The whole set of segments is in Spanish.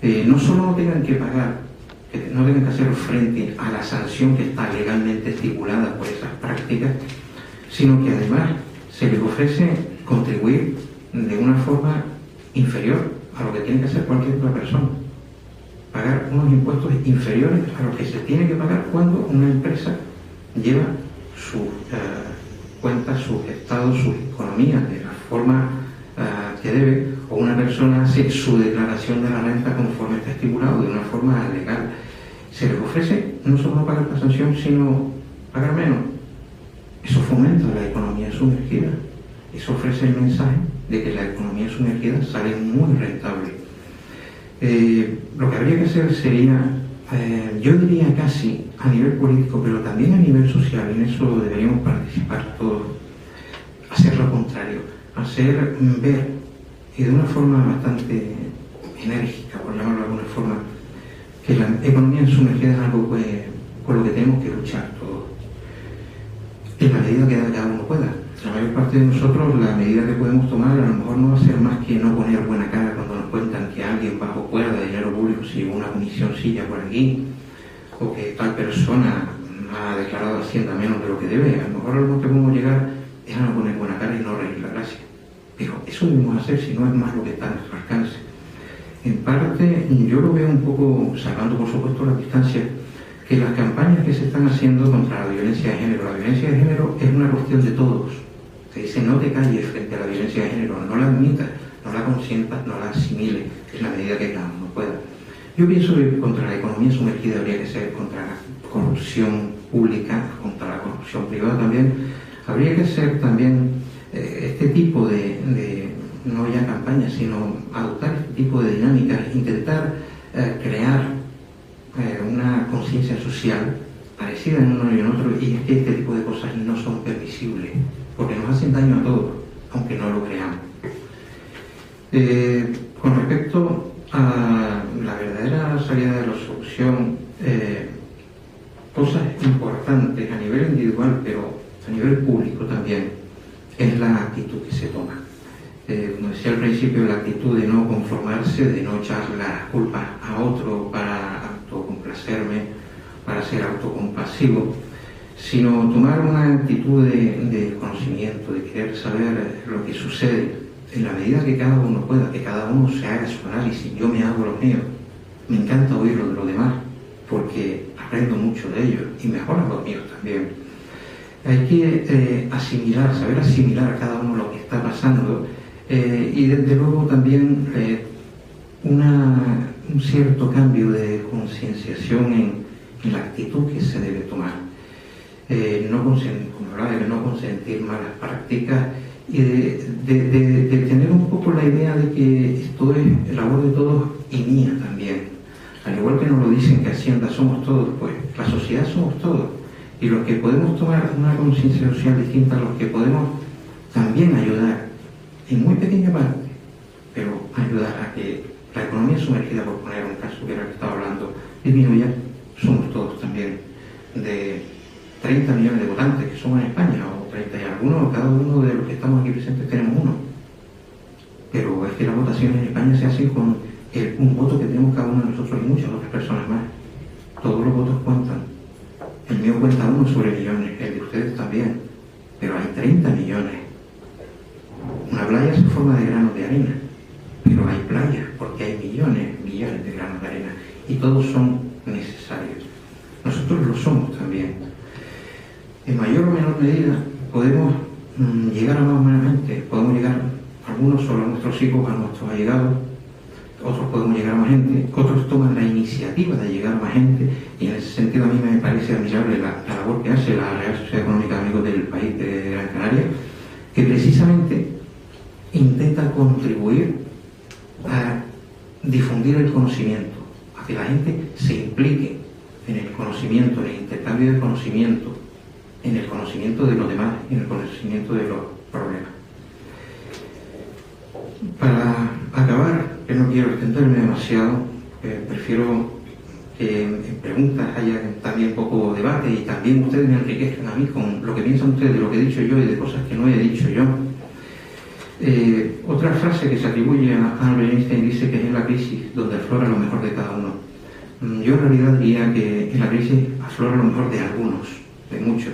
no solo no tengan que pagar, no tengan que hacer frente a la sanción que está legalmente estipulada por esas prácticas, sino que además se les ofrece contribuir de una forma inferior a lo que tiene que hacer cualquier otra persona. Pagar unos impuestos inferiores a lo que se tiene que pagar cuando una empresa lleva sus cuentas, sus estados, sus economías de la forma que debe, o una persona hace su declaración de la renta conforme está estipulado de una forma legal. Se les ofrece no solo no pagar la sanción, sino pagar menos. Eso fomenta la economía sumergida. Eso ofrece el mensaje de que la economía sumergida sale muy rentable. Lo que habría que hacer sería, yo diría casi a nivel político, pero también a nivel social, y en eso deberíamos participar todos, hacer lo contrario, hacer ver, y de una forma bastante enérgica, por llamarlo de alguna forma, que la economía sumergida es algo por lo que tenemos que luchar todos, en la medida que cada uno pueda. La mayor parte de nosotros, la medida que podemos tomar a lo mejor no va a ser más que no poner buena cara cuando nos cuentan que alguien bajo cuerda de dinero público se llevó una comisioncilla por aquí, o que tal persona ha declarado Hacienda menos de lo que debe. A lo mejor a lo que podemos llegar es a no poner buena cara y no reír la gracia. Pero eso debemos hacer, si no es más lo que está a nuestro alcance. En parte, yo lo veo un poco, sacando por supuesto la distancia, que las campañas que se están haciendo contra la violencia de género, la violencia de género es una cuestión de todos. Se dice, no te calles frente a la violencia de género, no la admitas, no la consientas, no la asimiles, en la medida que cada uno pueda. Yo pienso que contra la economía sumergida habría que ser contra la corrupción pública, contra la corrupción privada también. Habría que ser también este tipo de no ya campañas, sino adoptar este tipo de dinámicas, intentar crear una conciencia social parecida en uno y en otro, y es que este tipo de cosas no son permisibles, porque nos hacen daño a todos, aunque no lo creamos. Con respecto a la verdadera salida de la solución, cosas importantes a nivel individual, pero a nivel público también, es la actitud que se toma. Como decía al principio, la actitud de no conformarse, de no echar las culpas a otro para autocomplacerme, para ser autocompasivo, sino tomar una actitud de conocimiento, de querer saber lo que sucede en la medida que cada uno pueda, que cada uno se haga su análisis. Yo me hago los míos. Me encanta oírlo de los demás, porque aprendo mucho de ellos y mejoro los míos también. Hay que saber asimilar a cada uno lo que está pasando, y desde luego también un cierto cambio de concienciación en la actitud que se debe tomar. No consentir malas prácticas y de tener un poco la idea de que esto es labor de todos y mía también. Al igual que nos lo dicen que Hacienda somos todos, pues la sociedad somos todos. Y los que podemos tomar una conciencia social distinta, los que podemos también ayudar, en muy pequeña parte, pero ayudar a que la economía sumergida, por poner un caso que era el que estaba hablando, disminuya, somos todos también. De 30 millones de votantes que somos en España, o 30 y algunos, cada uno de los que estamos aquí presentes tenemos uno. Pero es que las votaciones en España se hacen con un voto que tenemos cada uno de nosotros y muchas otras personas más. Todos los votos cuentan. El mío cuenta 1 sobre millones, el de ustedes también, pero hay 30 millones. Una playa se forma de granos de arena, pero hay playas porque hay millones de granos de arena, y todos son necesarios. Nosotros lo somos también. En mayor o menor medida podemos llegar a más o menos gente, podemos llegar algunos solo a nuestros hijos, a nuestros allegados, otros podemos llegar a más gente, otros toman la iniciativa de llegar a más gente, y en ese sentido a mí me parece admirable la labor que hace la Real Sociedad Económica de Amigos del País de Gran Canaria, que precisamente intenta contribuir a difundir el conocimiento, a que la gente se implique en el conocimiento, en el intercambio de conocimiento, en el conocimiento de los demás, en el conocimiento de los problemas. Para acabar, que no quiero extenderme demasiado, prefiero que en preguntas haya también un poco debate, y también ustedes me enriquezcan a mí con lo que piensan ustedes de lo que he dicho yo y de cosas que no he dicho yo. Otra frase que se atribuye a Albert Einstein dice que es en la crisis donde aflora lo mejor de cada uno. Yo en realidad diría que en la crisis aflora lo mejor de algunos, de muchos.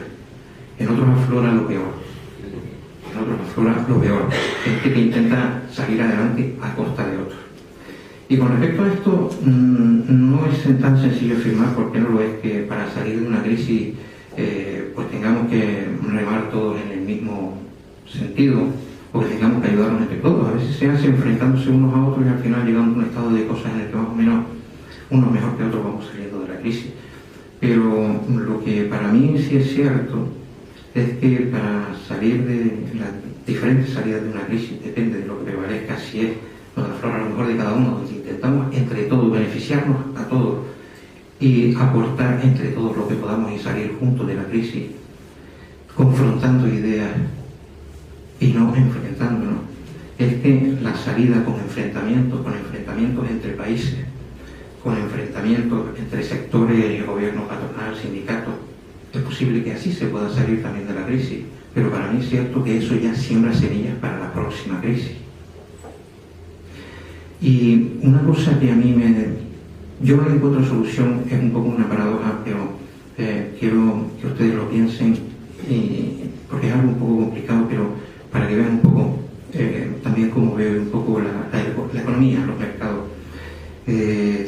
En otros aflora lo peor. En otros aflora lo peor. Gente que intenta salir adelante a costa de otros. Y con respecto a esto, no es tan sencillo afirmar, porque no lo es, que para salir de una crisis pues tengamos que remar todos en el mismo sentido, o que tengamos que ayudarnos entre todos. A veces se hace enfrentándose unos a otros y al final llegamos a un estado de cosas en el que más o menos unos mejor que otros vamos saliendo de la crisis. Pero lo que para mí sí es cierto es que para salir de las diferentes salidas de una crisis, depende de lo que prevalezca, si es donde aflora lo mejor de cada uno, donde intentamos entre todos beneficiarnos a todos y aportar entre todos lo que podamos y salir juntos de la crisis, confrontando ideas y no enfrentándonos. Es que la salida con enfrentamientos entre países, con enfrentamientos entre sectores, gobierno, patronal, sindicatos, es posible que así se pueda salir también de la crisis, pero para mí es cierto que eso ya siembra semillas para la próxima crisis. Y una cosa que a mí yo no le encuentro solución, es un poco una paradoja, pero quiero que ustedes lo piensen, porque es algo un poco complicado, pero para que vean un poco también cómo veo un poco la economía, los mercados.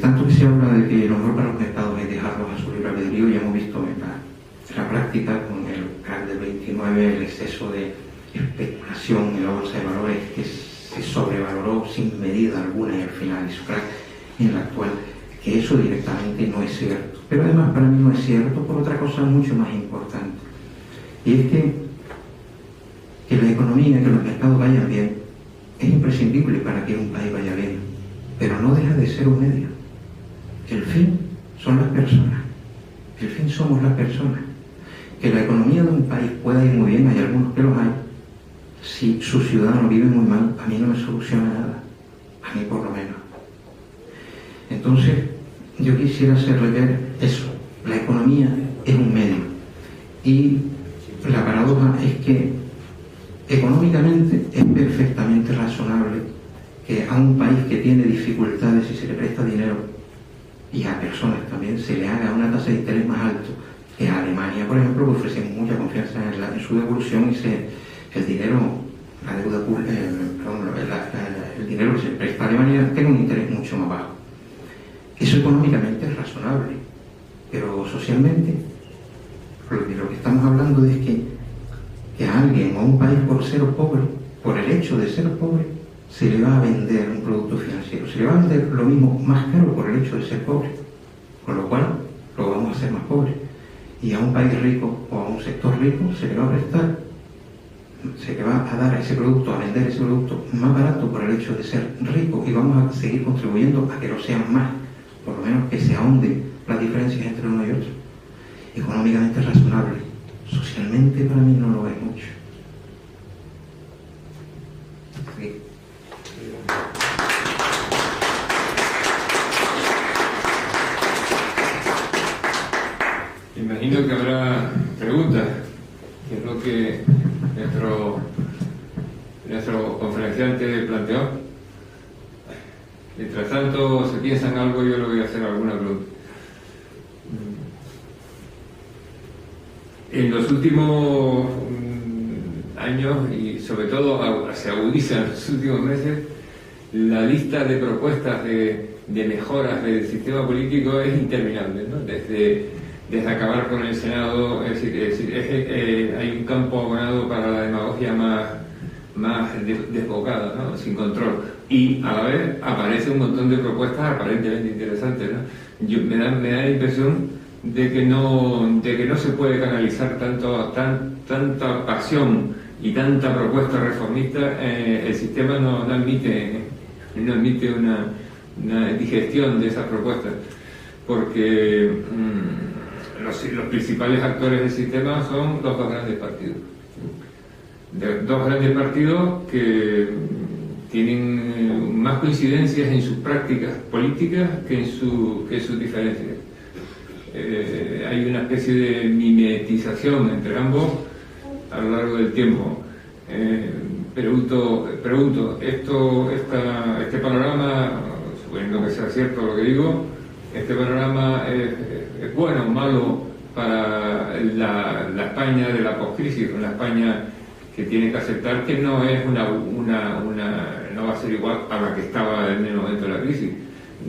Tanto que se habla de que lo mejor para los mercados es dejarlos a su libre albedrío, ya hemos visto en la práctica con el crack del 29, el exceso de especulación en la bolsa de valores que se sobrevaloró sin medida alguna y al final hizo crack en la actual, que eso directamente no es cierto. Pero además para mí no es cierto por otra cosa mucho más importante, y es que la economía, que los mercados vayan bien, es imprescindible para que un país vaya bien, pero no deja de ser un medio. El fin son las personas, el fin somos las personas. Que la economía de un país pueda ir muy bien, hay algunos que los hay, si sus ciudadanos viven muy mal, a mí no me soluciona nada, a mí por lo menos. Entonces, yo quisiera hacerle ver eso, la economía es un medio, y la paradoja es que económicamente es perfectamente razonable que a un país que tiene dificultades y se le presta dinero, y a personas también, se le haga una tasa de interés más alto que a Alemania, por ejemplo, que ofrece mucha confianza en su devolución, y el dinero, la deuda pública, el dinero que se presta a Alemania tiene un interés mucho más bajo. Eso económicamente es razonable, pero socialmente, de lo que estamos hablando es que a alguien o a un país, por ser pobre, por el hecho de ser pobre, se le va a vender un producto financiero, se le va a vender lo mismo más caro por el hecho de ser pobre, con lo cual lo vamos a hacer más pobre. Y a un país rico o a un sector rico se le va a prestar, se le va a dar a ese producto, a vender ese producto más barato por el hecho de ser rico, y vamos a seguir contribuyendo a que lo sean más, por lo menos que se ahonden las diferencias entre uno y otro. Económicamente es razonable, socialmente para mí no lo es mucho. Sí. Imagino que habrá preguntas, que es lo que nuestro conferenciante planteó. Mientras tanto, si piensan algo, yo le voy a hacer alguna pregunta. En los últimos años, y sobre todo se agudiza en los últimos meses, la lista de propuestas de mejoras del sistema político es interminable, ¿no? Desde acabar con el Senado, es decir, hay un campo abonado para la demagogia más desbocada, ¿no? Sin control. Y a la vez aparece un montón de propuestas aparentemente interesantes, ¿no? Me da la impresión de que no se puede canalizar tanta pasión y tanta propuesta reformista. El sistema no admite una digestión de esas propuestas, porque los principales actores del sistema son los dos grandes partidos. Dos grandes partidos que tienen más coincidencias en sus prácticas políticas que en sus diferencias. Hay una especie de mimetización entre ambos a lo largo del tiempo. pregunto, este panorama, suponiendo que sea cierto lo que digo, este panorama es bueno o malo para la España de la poscrisis, una España que tiene que aceptar que no es no va a ser igual a la que estaba en el momento de la crisis,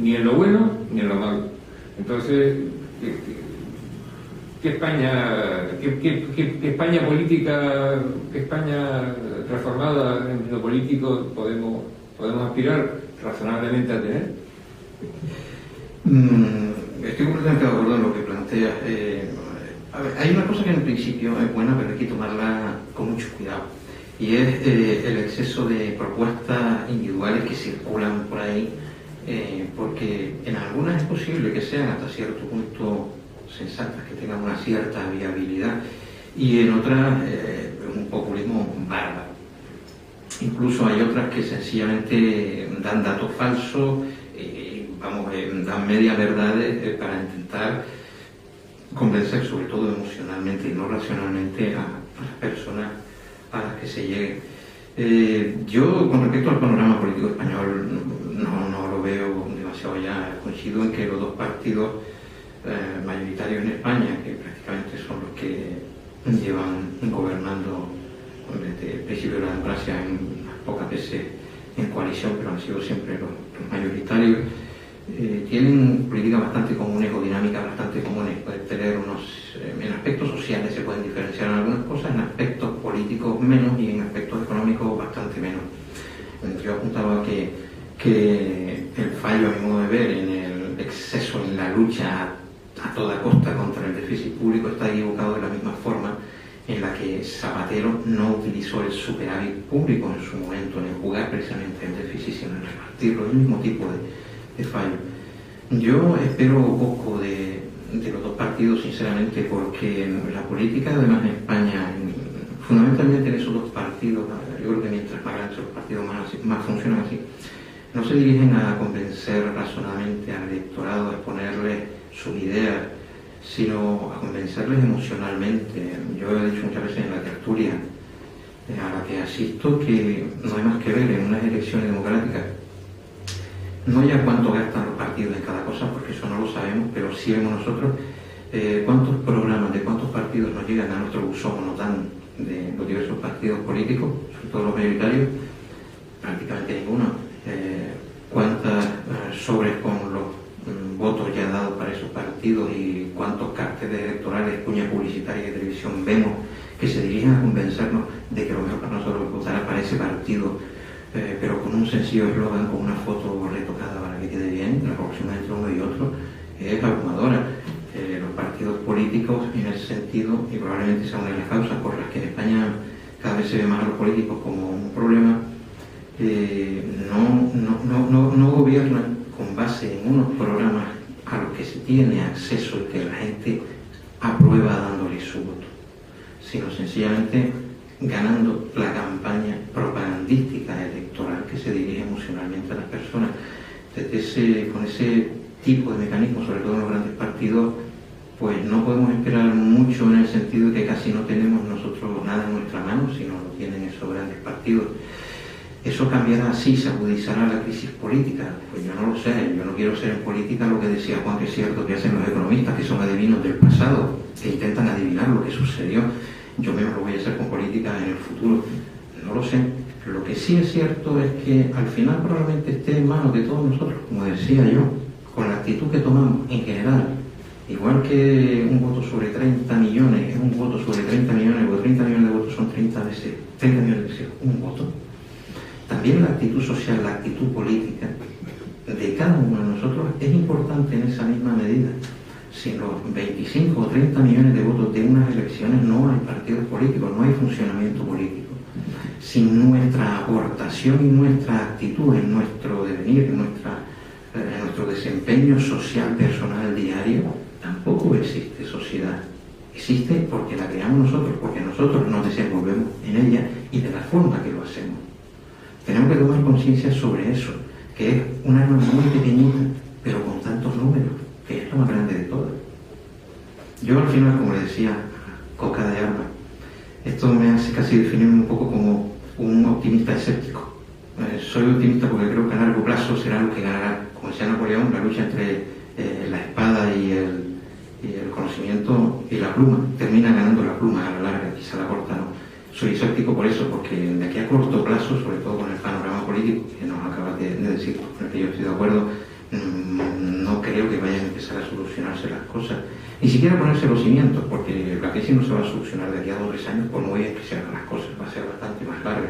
ni en lo bueno ni en lo malo. Entonces, ¿qué España política, qué España transformada en lo político podemos aspirar razonablemente a tener? Estoy completamente de acuerdo en lo que planteas. A ver, hay una cosa que en principio es buena, pero hay que tomarla con mucho cuidado, y es el exceso de propuestas individuales que circulan por ahí, porque en algunas es posible que sean hasta cierto punto sensatas, que tengan una cierta viabilidad, y en otras es un populismo bárbaro. Incluso hay otras que sencillamente dan datos falsos, dan media verdades para intentar convencer, sobre todo emocionalmente y no racionalmente, a las personas a las que se llegue. Yo, con respecto al panorama político español, no lo veo demasiado ya. Coincido en que los dos partidos mayoritarios en España, que prácticamente son los que llevan gobernando desde el principio de la democracia, en pocas veces en coalición, pero han sido siempre los mayoritarios, tienen políticas bastante comunes o dinámicas bastante comunes. Pueden tener en aspectos sociales se pueden diferenciar en algunas cosas, en aspectos políticos menos y en aspectos económicos bastante menos. Yo apuntaba que el fallo, a mi modo de ver, en el exceso en la lucha a toda costa contra el déficit público está equivocado de la misma forma en la que Zapatero no utilizó el superávit público en su momento en jugar precisamente el déficit, sino en repartirlo, el mismo tipo de fallo. Yo espero poco de los dos partidos, sinceramente, porque la política, además, en España, fundamentalmente en esos dos partidos, yo creo que mientras más grandes los partidos más funcionan así, no se dirigen a convencer razonadamente al electorado, a exponerle sus ideas, sino a convencerles emocionalmente. Yo he dicho muchas veces en la tertulia a la que asisto que no hay más que ver en unas elecciones democráticas, no ya cuánto gastan los partidos en cada cosa, porque eso no lo sabemos, pero sí vemos nosotros cuántos programas de cuántos partidos nos llegan a nuestro buzón o nos dan de los diversos partidos políticos, sobre todo los mayoritarios, prácticamente ninguno. Cuántas sobres con los votos ya dados para esos partidos y cuántos carteles electorales, cuñas publicitarias de televisión vemos que se dirigen a convencernos de que lo mejor para nosotros es votar para ese partido, pero con un sencillo eslogan, con una foto retocada para que quede bien. La proporción entre uno y otro es abrumadora. Los partidos políticos, en ese sentido, y probablemente sea una de las causas por las que en España cada vez se ve más a los políticos como un problema, no gobiernan con base en unos programas a los que se tiene acceso y que la gente aprueba dándole su voto, sino sencillamente ganando la campaña propagandística electoral que se dirige emocionalmente a las personas. Con ese tipo de mecanismos, sobre todo en los grandes partidos, pues no podemos esperar mucho, en el sentido de que casi no tenemos nosotros nada en nuestra mano, sino lo tienen esos grandes partidos. ¿Eso cambiará así? ¿Se agudizará la crisis política? Pues yo no lo sé. Yo no quiero ser en política lo que decía Juan, que es cierto que hacen los economistas, que son adivinos del pasado, que intentan adivinar lo que sucedió. Yo mismo lo voy a hacer con política en el futuro. No lo sé. Lo que sí es cierto es que al final probablemente esté en manos de todos nosotros, como decía yo, con la actitud que tomamos en general. Igual que un voto sobre 30 millones es un voto sobre 30 millones, porque 30 millones de votos son 30 millones de veces un voto. También la actitud social, la actitud política de cada uno de nosotros es importante en esa misma medida. Sin los 25 o 30 millones de votos de unas elecciones no hay partidos políticos, no hay funcionamiento político. Sin nuestra aportación y nuestra actitud en nuestro devenir, en nuestro desempeño social, personal, diario, tampoco existe sociedad. Existe porque la creamos nosotros, porque nosotros nos desenvolvemos en ella y de la forma que lo hacemos. Tenemos que tomar conciencia sobre eso, que es un arma muy pequeñita, pero con tantos números, que es la más grande de todas. Yo al final, como le decía, coca de arma. Esto me hace casi definirme un poco como un optimista escéptico. Soy optimista porque creo que a largo plazo será lo que ganará, como decía Napoleón, la lucha entre la espada y el conocimiento y la pluma. Termina ganando la pluma a la larga, quizá la corta no. Soy escéptico por eso, porque de aquí a corto plazo, sobre todo con el panorama político que nos acabas de decir, con el que yo estoy de acuerdo, no creo que vayan a empezar a solucionarse las cosas, ni siquiera ponerse los cimientos, porque la crisis no se va a solucionar de aquí a 2 o 3 años, por muy bien que se hagan las cosas, va a ser bastante más larga.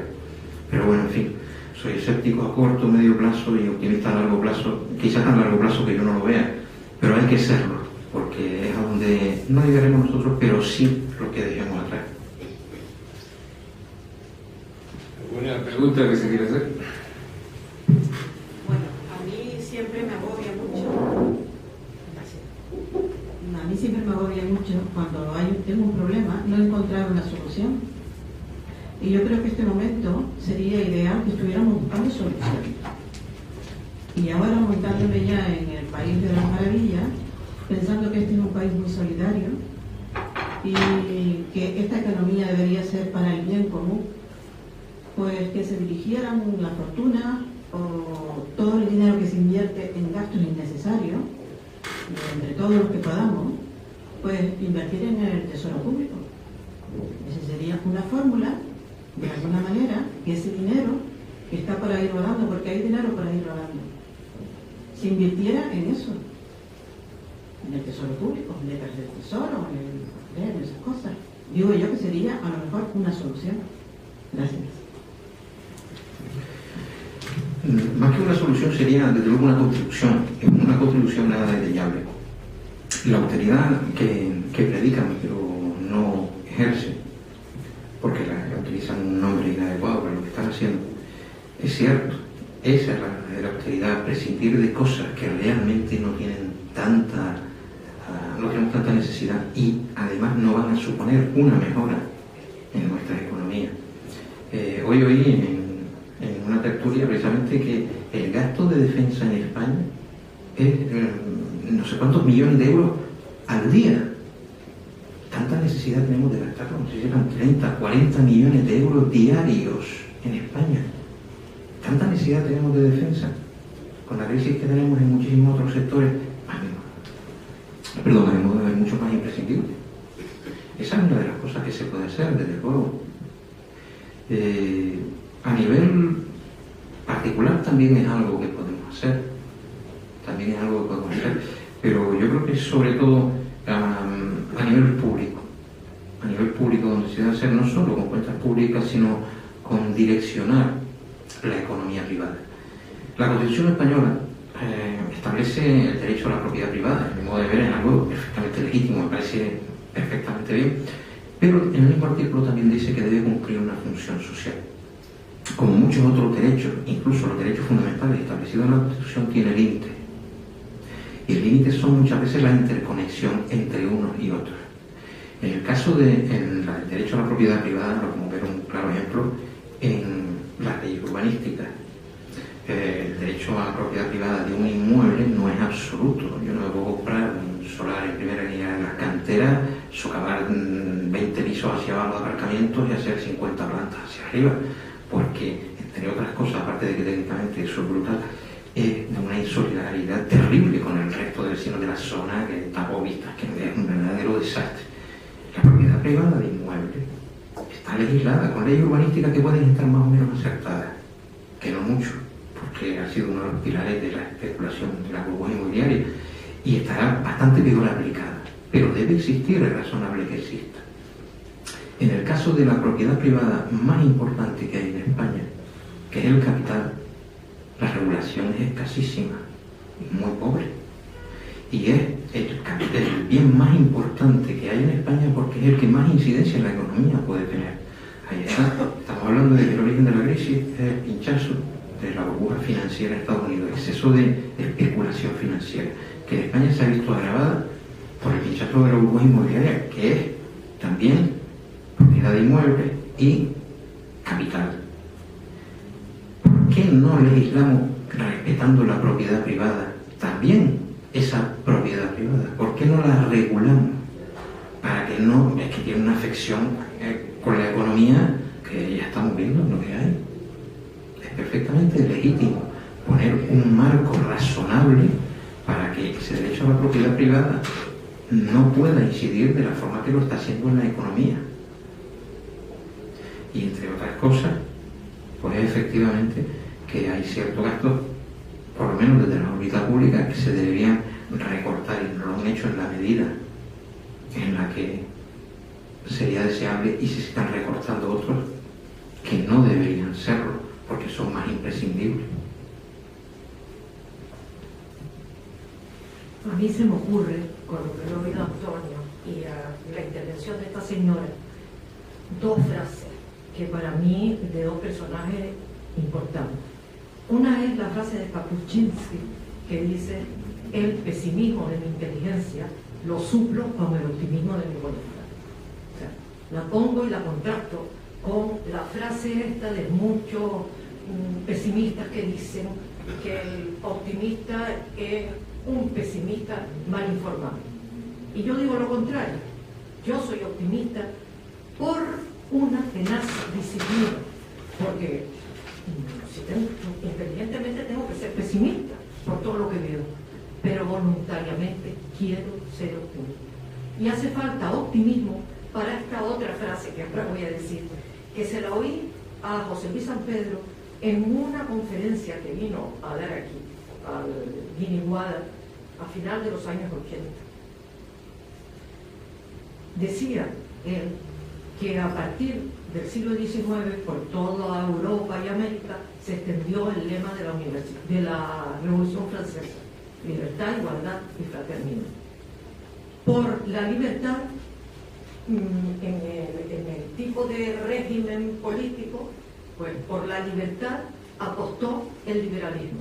Pero bueno, en fin, soy escéptico a corto, medio plazo y optimista a largo plazo, quizás a largo plazo que yo no lo vea, pero hay que serlo, porque es a donde no llegaremos nosotros, pero sí lo que dejemos atrás. ¿Alguna pregunta que se quiera hacer? Bueno, a mí siempre me agobia mucho. Gracias. A mí siempre me agobia mucho cuando tengo un problema, no encontrar una solución. Y yo creo que este momento sería ideal que estuviéramos buscando soluciones. Y ahora montándome ya en el país de las maravillas, pensando que este es un país muy solidario y que esta economía debería ser para el bien común, pues que se dirigieran la fortuna o todo el dinero que se invierte en gastos innecesarios, entre todos los que podamos, pues invertir en el tesoro público. Esa sería una fórmula, de alguna manera, que ese dinero que está por ahí rodando, porque hay dinero por ahí rodando, se invirtiera en eso, en el tesoro público, en letras del tesoro, en esas cosas. Digo yo que sería a lo mejor una solución. Gracias. Más que una solución sería desde luego una contribución nada desdeñable. La austeridad que predican pero no ejercen, porque utilizan un nombre inadecuado para lo que están haciendo, es cierto, esa es la verdadera austeridad, prescindir de cosas que realmente no tienen tanta necesidad y además no van a suponer una mejora en nuestra economía. Hoy oí en una tertulia precisamente que el gasto de defensa en España es no sé cuántos millones de euros al día. Tanta necesidad tenemos de gastar, no sé si eran 30, 40 millones de euros diarios en España. Tanta necesidad tenemos de defensa, con la crisis que tenemos en muchísimos otros sectores, es mucho más imprescindible. Esa es una de las cosas que se puede hacer, desde luego. A nivel particular también es algo que podemos hacer, pero yo creo que sobre todo a nivel público donde se debe hacer no solo con cuentas públicas, sino con direccionar la economía privada. La Constitución española establece el derecho a la propiedad privada, en mi modo de ver es algo perfectamente legítimo, me parece perfectamente bien, pero en el mismo artículo también dice que debe cumplir una función social. Como muchos otros derechos, incluso los derechos fundamentales establecidos en la Constitución, tiene límites. Y el límite son muchas veces la interconexión entre unos y otros. En el caso del derecho a la propiedad privada, lo podemos ver un claro ejemplo en las leyes urbanísticas. El derecho a la propiedad privada de un inmueble no es absoluto. Yo no me puedo comprar un solar en primera línea en las canteras, socavar 20 pisos hacia abajo de aparcamientos y hacer 50 plantas hacia arriba, porque, entre otras cosas, aparte de que técnicamente eso es brutal, es de una insolidaridad terrible con el resto de vecinos de la zona, que tapo vistas, que es un verdadero desastre. La propiedad privada de inmuebles está legislada con leyes urbanísticas que pueden estar más o menos acertadas, que no mucho, porque ha sido uno de los pilares de la especulación de la burbuja inmobiliaria y estará bastante peor aplicada, pero debe existir, es razonable que exista. En el caso de la propiedad privada más importante que hay en España, que es el capital, la regulación es escasísima, muy pobre, y es el bien más importante que hay en España porque es el que más incidencia en la economía puede tener. Ahí está, estamos hablando de que el origen de la crisis es el pinchazo de la burbuja financiera en Estados Unidos, exceso de especulación financiera, que en España se ha visto agravada por el pinchazo de la burbuja inmobiliaria, que es también propiedad de inmuebles y capital. ¿Por qué no legislamos respetando la propiedad privada? También esa propiedad privada. ¿Por qué no la regulamos? Para que no, es que tiene una afección con la economía que ya estamos viendo lo que hay. Es perfectamente legítimo poner un marco razonable para que ese derecho a la propiedad privada no pueda incidir de la forma que lo está haciendo en la economía. Y entre otras cosas, pues efectivamente que hay ciertos gastos, por lo menos desde la órbita pública, que se deberían recortar, y no lo han hecho en la medida en la que sería deseable, y se están recortando otros que no deberían serlo porque son más imprescindibles. A mí se me ocurre, con lo que he oído a Antonio y a la intervención de esta señora, dos frases que para mí de dos personajes importantes. Una es la frase de Kapuscinski, que dice: el pesimismo de mi inteligencia lo suplo con el optimismo de mi voluntad. O sea, la pongo y la contrasto con la frase esta de muchos pesimistas que dicen que el optimista es un pesimista mal informado. Y yo digo lo contrario. Yo soy optimista por una tenaz disciplina, porque inteligentemente tengo que ser pesimista por todo lo que veo, pero voluntariamente quiero ser optimista. Y hace falta optimismo para esta otra frase que ahora voy a decir, que se la oí a José Luis San Pedro en una conferencia que vino a dar aquí, al Guiniguada, a final de los años 80. Decía él que a partir del siglo XIX, por toda Europa y América, se extendió el lema de la Revolución Francesa: libertad, igualdad y fraternidad. Por la libertad, en el tipo de régimen político, pues por la libertad apostó el liberalismo,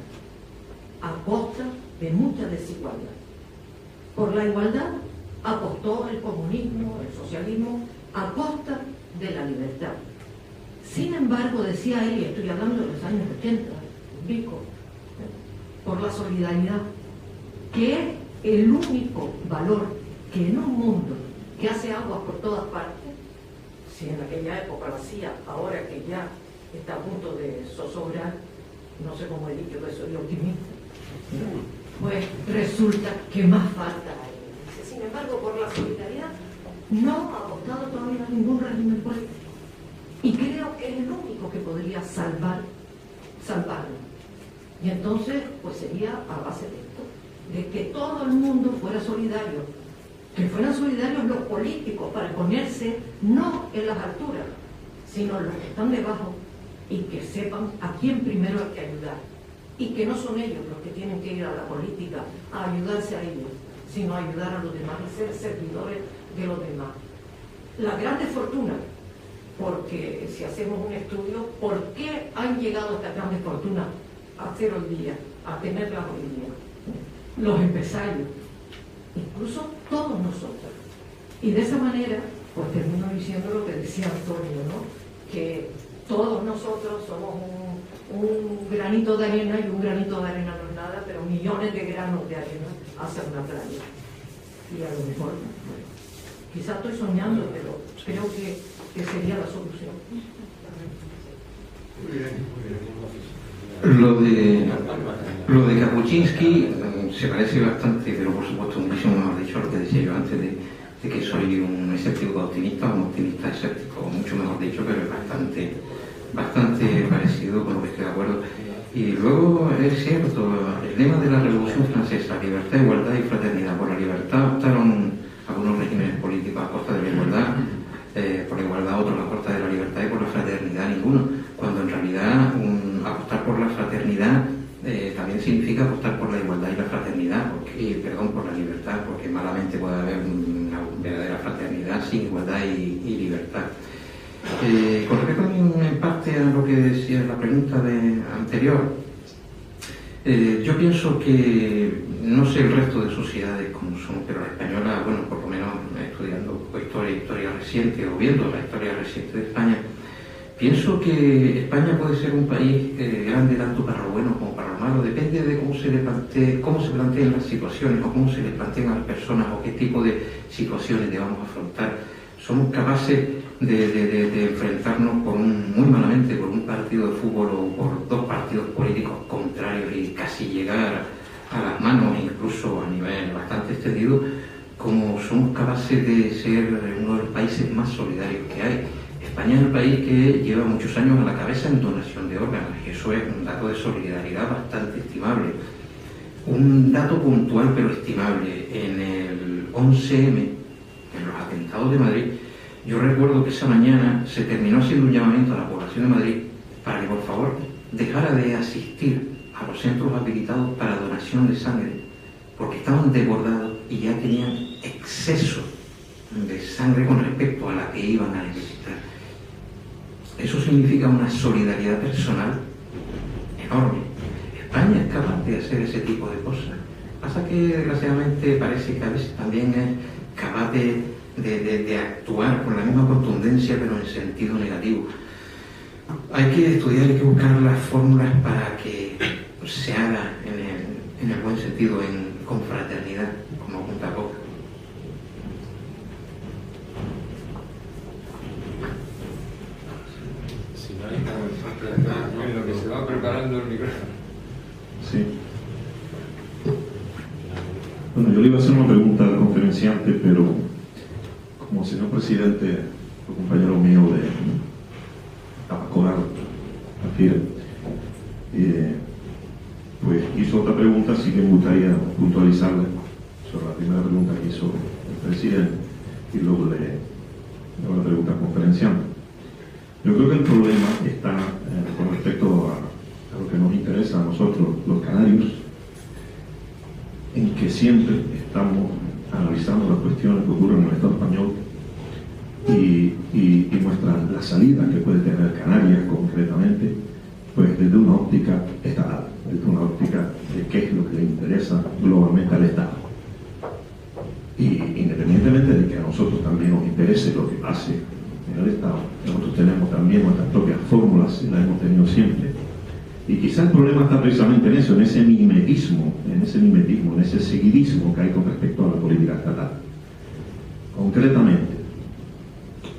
a costa de mucha desigualdad. Por la igualdad apostó el comunismo, el socialismo, a costa de la libertad. Sin embargo, decía él, y estoy hablando de los años 80, Vico, por la solidaridad, que es el único valor que en un mundo que hace agua por todas partes, si en aquella época lo hacía, ahora que ya está a punto de zozobrar, no sé cómo he dicho que soy optimista, pues resulta que más falta hay. Dice, sin embargo, por la solidaridad no ha apostado todavía a ningún régimen político. Y creo que es el único que podría salvarlo. Y entonces, pues sería a base de esto, de que todo el mundo fuera solidario, que fueran solidarios los políticos para ponerse no en las alturas, sino los que están debajo, y que sepan a quién primero hay que ayudar. Y que no son ellos los que tienen que ir a la política a ayudarse a ellos, sino a ayudar a los demás y ser servidores de los demás. La gran desfortuna, porque si hacemos un estudio, ¿por qué han llegado estas grandes fortunas a hacer hoy día, a tenerlas hoy día? Los empresarios, incluso todos nosotros. Y de esa manera, pues termino diciendo lo que decía Antonio, ¿no? Que todos nosotros somos un granito de arena, y un granito de arena no es nada, pero millones de granos de arena hacen una playa. Y a lo mejor, bueno, quizás estoy soñando, pero creo que sería la solución. Lo de Kapuscinski se parece bastante, pero por supuesto muchísimo mejor dicho, lo que decía yo antes de que soy un escéptico optimista, o un optimista escéptico, mucho mejor dicho, pero es bastante parecido, con lo que estoy de acuerdo. Y luego es cierto, el lema de la Revolución Francesa: libertad, igualdad y fraternidad. Por la libertad optaron algunos regímenes políticos a costa de la igualdad, por la igualdad otros a costa de la libertad, y por la fraternidad ninguno, cuando en realidad apostar por la fraternidad también significa apostar por la igualdad y la fraternidad, por la libertad, porque malamente puede haber una verdadera fraternidad sin igualdad y libertad. Con respecto también en parte a lo que decía la pregunta anterior, yo pienso que, no sé el resto de sociedades como son, pero la española, bueno, por lo menos estudiando historia reciente o viendo la historia reciente de España, pienso que España puede ser un país grande tanto para lo bueno como para lo malo, depende de cómo se planteen las situaciones, o cómo se les planteen a las personas, o qué tipo de situaciones debamos afrontar. somos capaces de enfrentarnos muy malamente por un partido de fútbol o por dos partidos políticos contrarios y casi llegar a las manos, incluso a nivel bastante extendido, como somos capaces de ser uno de los países más solidarios que hay. España es el país que lleva muchos años a la cabeza en donación de órganos, y eso es un dato de solidaridad bastante estimable. Un dato puntual pero estimable: en el 11M, en los atentados de Madrid, yo recuerdo que esa mañana se terminó haciendo un llamamiento a la población de Madrid para que por favor dejara de asistir a los centros habilitados para donación de sangre, porque estaban desbordados y ya tenían exceso de sangre con respecto a la que iban a necesitar. Eso significa una solidaridad personal enorme. España es capaz de hacer ese tipo de cosas. Pasa que desgraciadamente parece que a veces también es capaz de actuar con la misma contundencia pero en sentido negativo. Hay que estudiar, hay que buscar las fórmulas para que se haga en el buen sentido, con fraternidad, como apunta Coca. En lo que se va preparando el micrófono. Sí. Bueno, yo le iba a hacer una pregunta al conferenciante, pero como señor presidente, fue compañero mío de Tabacoral, pues hizo otra pregunta, así que me gustaría puntualizarle sobre la primera pregunta que hizo el presidente y luego le hago la pregunta al conferenciante. Yo creo que el problema está con respecto a lo que nos interesa a nosotros, los canarios, en que siempre estamos analizando las cuestiones que ocurren en el Estado español y muestran la salida que puede tener Canarias concretamente, pues desde una óptica estatal, desde una óptica de qué es lo que le interesa globalmente al Estado. Y independientemente de que a nosotros también nos interese lo que pase en el Estado, nosotros tenemos también nuestras propias fórmulas y las hemos tenido siempre. Y quizá el problema está precisamente en eso, en ese mimetismo, en ese seguidismo que hay con respecto a la política estatal. Concretamente,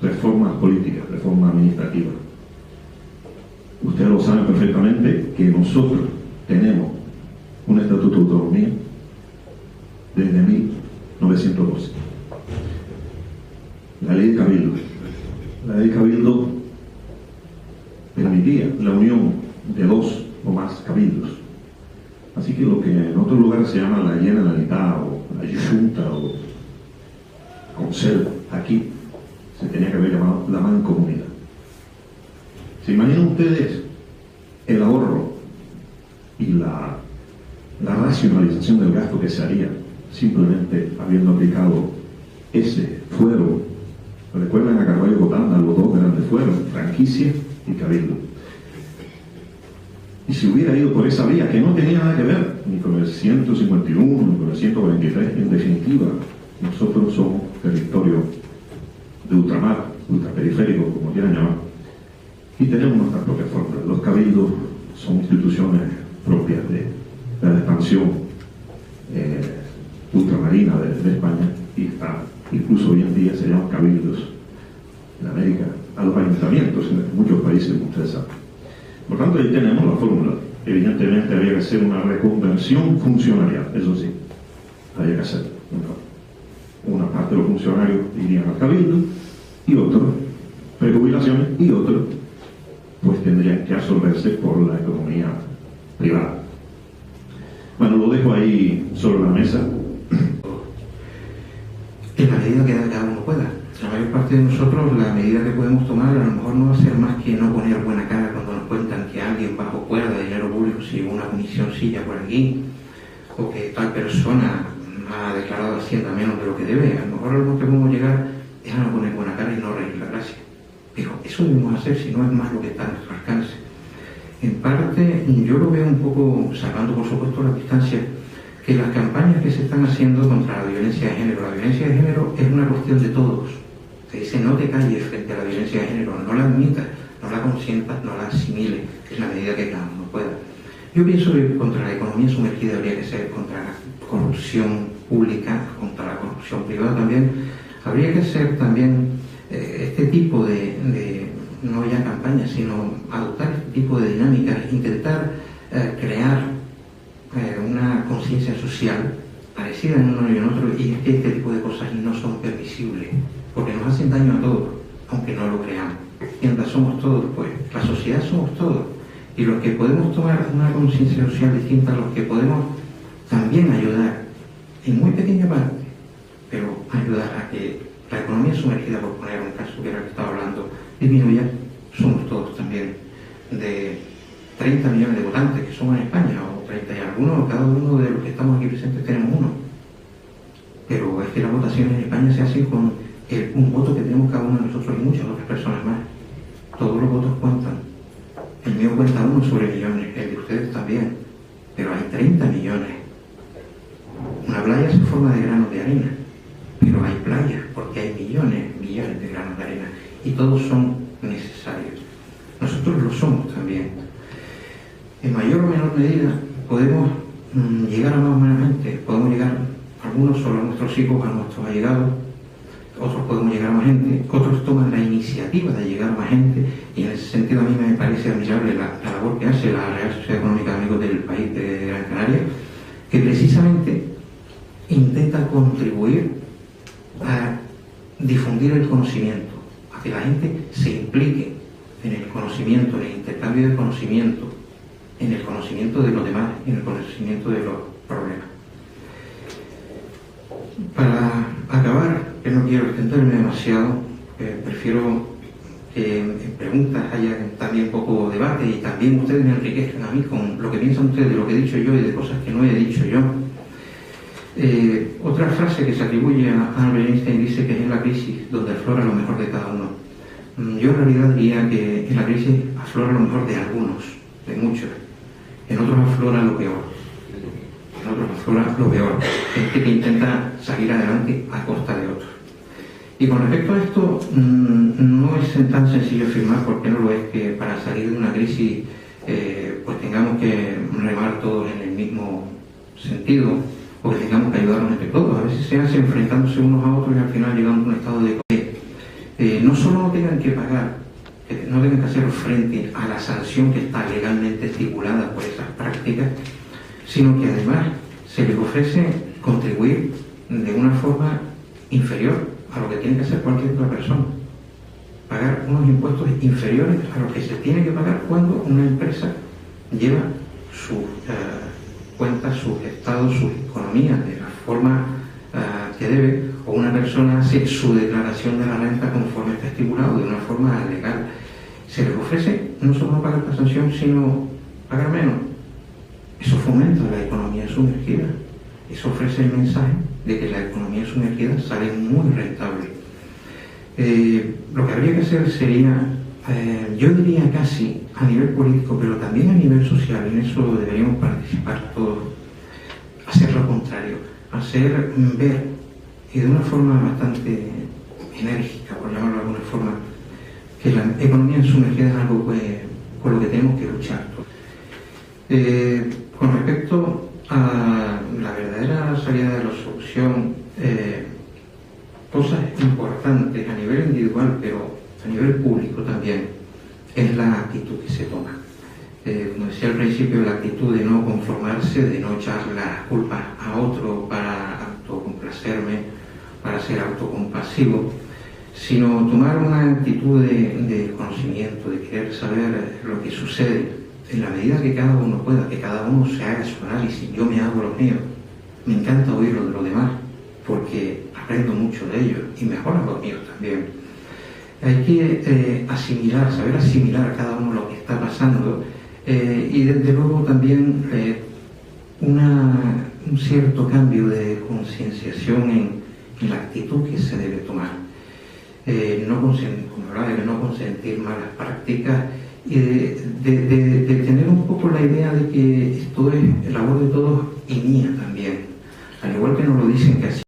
reformas políticas, reformas administrativas. Ustedes lo saben perfectamente que nosotros tenemos un estatuto de autonomía desde 1912. La ley de Cabildo. La ley de Cabildo permitía la unión de dos o más cabildos. Así que lo que en otros lugares se llama la Generalitat o la Junta o Consejo, aquí se tenía que haber llamado la mancomunidad. ¿Se imaginan ustedes el ahorro y la racionalización del gasto que se haría simplemente habiendo aplicado ese fuero? Recuerden a Carballo Gotanda, los dos grandes fueros, franquicia y cabildo. Y si hubiera ido por esa vía, que no tenía nada que ver ni con el 151, ni con el 143, en definitiva, nosotros somos territorio de ultramar, ultraperiférico, como quieran llamar, y tenemos nuestras propias fórmulas. Los cabildos son instituciones propias de la expansión ultramarina de España, y está, incluso hoy en día se llaman cabildos en América a los ayuntamientos en muchos países, como ustedes saben. Por tanto, ahí tenemos la fórmula. Evidentemente había que hacer una reconversión funcionarial, eso sí, había que hacer. Una parte de los funcionarios irían al cabildo y otros prejubilaciones y otros pues tendrían que absorberse por la economía privada. Bueno, lo dejo ahí sobre la mesa. En la medida que cada uno pueda. La mayor parte de nosotros, la medida que podemos tomar a lo mejor no va a ser más que no poner buena cara cuando nos cuentan que alguien bajo cuerda de dinero público se llevó una comisioncilla por aquí, o que tal persona ha declarado Hacienda menos de lo que debe. A lo mejor a lo que podemos llegar es a no poner buena cara y no reír la gracia. Pero eso debemos hacer si no es más lo que está a nuestro alcance. En parte, yo lo veo un poco, sacando por supuesto la distancia, que las campañas que se están haciendo contra la violencia de género, la violencia de género es una cuestión de todos. Se dice, no te calles frente a la violencia de género, no la admitas, no la consientas, no la asimiles, en la medida que cada uno pueda. Yo pienso que contra la economía sumergida habría que ser contra la corrupción pública, contra la corrupción privada también. Habría que ser también este tipo de no ya campañas, sino adoptar este tipo de dinámicas, intentar crear una conciencia social parecida en uno y en otro, y que este tipo de cosas no son permisibles, porque nos hacen daño a todos, aunque no lo creamos. Mientras somos todos, pues la sociedad somos todos, y los que podemos tomar una conciencia social distinta, los que podemos también ayudar, en muy pequeña parte, pero ayudar a que la economía sumergida, por poner un caso que era el que estaba hablando, disminuya, somos todos también. De 30 millones de votantes que somos en España, o 30 y algunos, cada uno de los que estamos aquí presentes tenemos uno. Pero es que las votaciones en España se hacen con un voto que tenemos cada uno de nosotros y muchas otras personas más. Todos los votos cuentan. El mío cuenta 1 sobre millones, el de ustedes también. Pero hay 30 millones. Una playa se forma de granos de arena, pero hay playas porque hay millones de granos de arena y todos son necesarios. Nosotros lo somos también. En mayor o menor medida podemos llegar a más o menos gente, podemos llegar algunos solo a nuestros hijos, a nuestros allegados, otros podemos llegar a más gente, otros toman la iniciativa de llegar a más gente, y en ese sentido a mí me parece admirable la labor que hace la Real Sociedad Económica de Amigos del País de Gran Canaria, que precisamente intenta contribuir a difundir el conocimiento, a que la gente se implique en el conocimiento, en el intercambio de conocimiento, en el conocimiento de los demás y en el conocimiento de los problemas. Para acabar, que no quiero extenderme demasiado, prefiero que en preguntas haya también poco debate y también ustedes me enriquezcan a mí con lo que piensan ustedes de lo que he dicho yo y de cosas que no he dicho yo. Otra frase que se atribuye a Albert Einstein dice que es en la crisis donde aflora lo mejor de cada uno. Yo en realidad diría que en la crisis aflora lo mejor de algunos, de muchos. En otros aflora lo peor. En otros aflora lo peor. Gente que intenta salir adelante a costa de otros. Y con respecto a esto, no es tan sencillo afirmar, porque no lo es, que para salir de una crisis pues tengamos que remar todos en el mismo sentido, o que tengamos que ayudarnos entre todos. A veces se hace enfrentándose unos a otros y al final llegamos a un estado de que no solo no tengan que pagar, no tengan que hacer frente a la sanción que está legalmente estipulada por esas prácticas, sino que además se les ofrece contribuir de una forma inferior a lo que tiene que hacer cualquier otra persona. Pagar unos impuestos inferiores a los que se tiene que pagar cuando una empresa lleva sus cuentas, sus estados, sus economías de la forma que debe, o una persona hace su declaración de la renta conforme está estipulado de una forma legal. Se les ofrece no solo no pagar la sanción, sino pagar menos. Eso fomenta la economía sumergida. Eso ofrece el mensaje de que la economía sumergida sale muy rentable. Lo que habría que hacer sería, yo diría casi a nivel político, pero también a nivel social, y en eso deberíamos participar todos, hacer lo contrario, hacer ver, y de una forma bastante enérgica, por llamarlo de alguna forma, que la economía sumergida es algo con lo que tenemos que luchar. Con respecto a la verdadera salida de la solución, cosas importantes a nivel individual, pero a nivel público también, es la actitud que se toma. Como decía al principio, la actitud de no conformarse, de no echar las culpas a otro para autocomplacerme, para ser autocompasivo, sino tomar una actitud de conocimiento, de querer saber lo que sucede, en la medida que cada uno pueda, que cada uno se haga su análisis. Yo me hago los míos. Me encanta oír lo de los demás, porque aprendo mucho de ellos y mejoran los míos también. Hay que asimilar, saber asimilar a cada uno lo que está pasando, y desde luego también un cierto cambio de concienciación en la actitud que se debe tomar. Como hablaba, de no consentir malas prácticas y de tener un poco la idea de que esto es labor de todos y mía también. Al igual que nos lo dicen que así